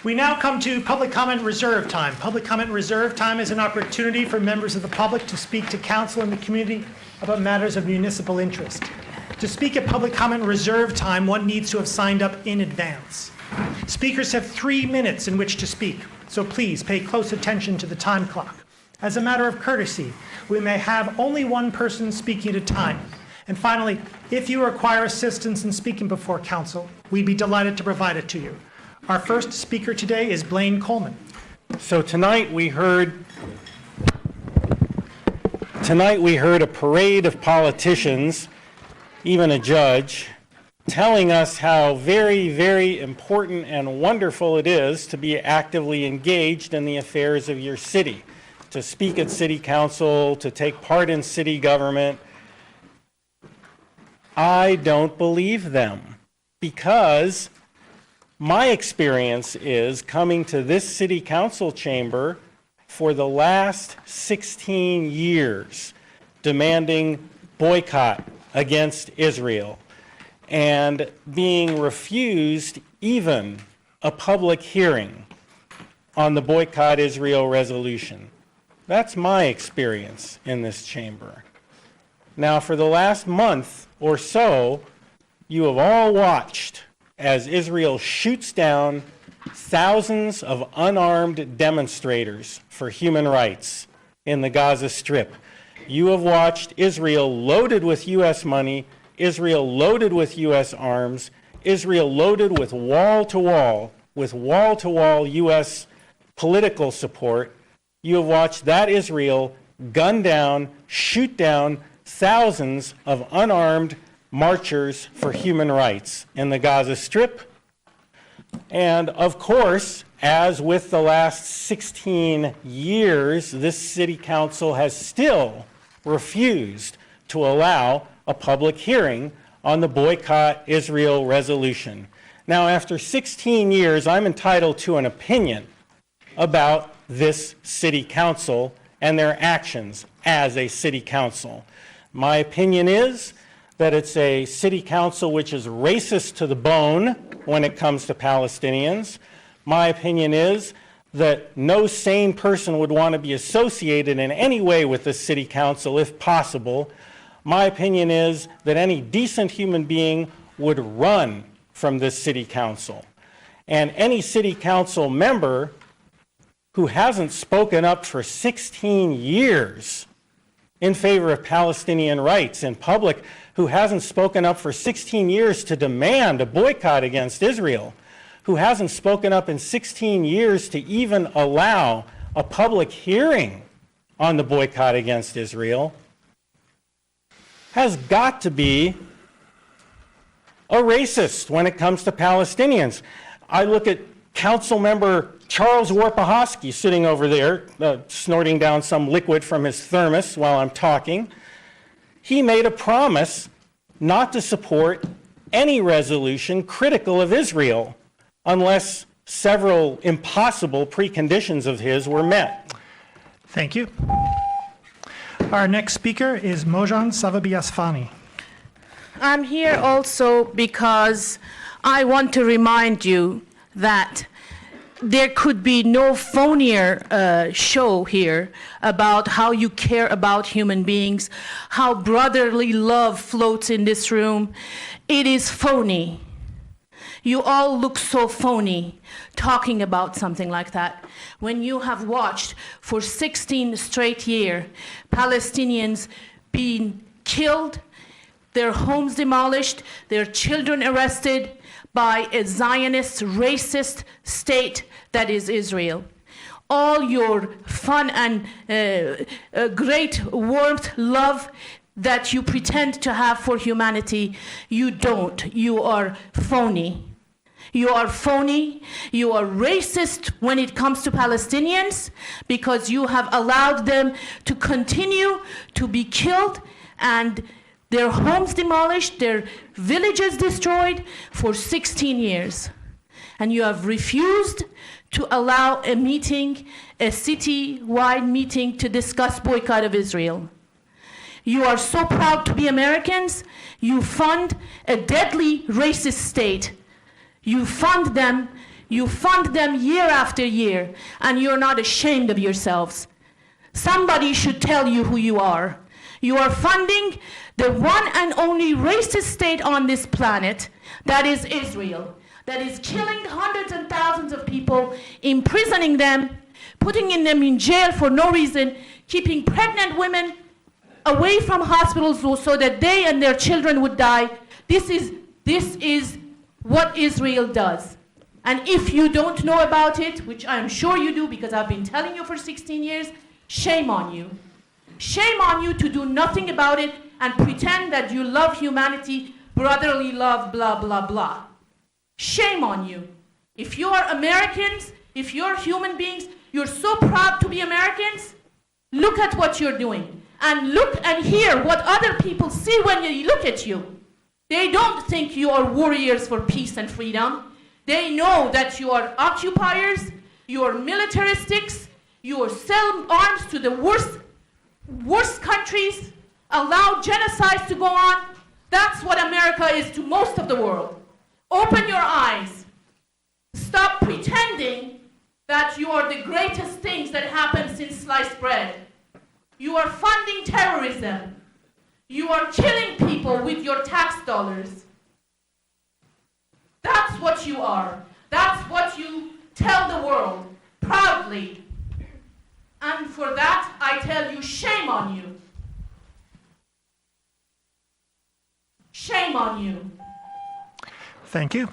We now come to public comment reserve time. Public comment reserve time is an opportunity for members of the public to speak to council and the community about matters of municipal interest. To speak at public comment reserve time, one needs to have signed up in advance. Speakers have 3 minutes in which to speak, so please pay close attention to the time clock. As a matter of courtesy, we may have only one person speaking at a time. And finally, if you require assistance in speaking before council, we'd be delighted to provide it to you. Our first speaker today is Blaine Coleman. So tonight we heard a parade of politicians, even a judge, telling us how very, very important and wonderful it is to be actively engaged in the affairs of your city, to speak at city council, to take part in city government. I don't believe them, because my experience is coming to this city council chamber for the last 16 years, demanding boycott against Israel and being refused even a public hearing on the Boycott-Israel resolution. That's my experience in this chamber. Now, for the last month or so, you have all watched as Israel shoots down thousands of unarmed demonstrators for human rights in the Gaza Strip. You have watched Israel loaded with U.S. money, Israel loaded with U.S. arms, Israel loaded with wall-to-wall U.S. political support. You have watched that Israel gun down, shoot down thousands of unarmed marchers for human rights in the Gaza Strip. And of course, as with the last 16 years, this city council has still refused to allow a public hearing on the Boycott-Israel resolution. Now, after 16 years, I'm entitled to an opinion about this city council and their actions as a city council. My opinion is that it's a city council which is racist to the bone when it comes to Palestinians. My opinion is that no sane person would want to be associated in any way with the city council if possible. My opinion is that any decent human being would run from this city council. And any city council member who hasn't spoken up for 16 years in favor of Palestinian rights in public, who hasn't spoken up for 16 years to demand a boycott against Israel, who hasn't spoken up in 16 years to even allow a public hearing on the boycott against Israel, has got to be a racist when it comes to Palestinians. I look at Council Member Charles Warpahosky sitting over there, snorting down some liquid from his thermos while I'm talking. He made a promise not to support any resolution critical of Israel unless several impossible preconditions of his were met. Thank you. Our next speaker is Mojan Savabiasfani. I'm here also because I want to remind you that there could be no phonier show here about how you care about human beings, how brotherly love floats in this room. It is phony. You all look so phony talking about something like that when you have watched for 16 straight years Palestinians being killed, their homes demolished, their children arrested by a Zionist, racist state that is Israel. All your fun and great warmth, love that you pretend to have for humanity, you don't. You are phony. You are phony. You are racist when it comes to Palestinians because you have allowed them to continue to be killed and their homes demolished, their villages destroyed for 16 years. And you have refused to allow a meeting, a city-wide meeting to discuss boycott of Israel. You are so proud to be Americans. You fund a deadly racist state. You fund them You fund them year after year, and you're not ashamed of yourselves. Somebody should tell you who you are. You are funding the one and only racist state on this planet, that is Israel, that is killing hundreds and thousands of people, imprisoning them, putting them in jail for no reason, keeping pregnant women away from hospitals so that they and their children would die. This is what Israel does. And if you don't know about it, which I'm sure you do because I've been telling you for 16 years, shame on you. Shame on you to do nothing about it and pretend that you love humanity, brotherly love, blah, blah, blah. Shame on you. If you're Americans, if you're human beings, you're so proud to be Americans, look at what you're doing. And look and hear what other people see when they look at you. They don't think you are warriors for peace and freedom. They know that you are occupiers, you are militaristics, you are sell arms to the worst countries, allow genocides to go on. That's what America is to most of the world. Open your eyes. Stop pretending that you are the greatest things that happened since sliced bread. You are funding terrorism. You are killing people with your tax dollars. That's what you are. That's what you tell the world proudly. And for that, I tell you, shame on you. Shame on you. Thank you.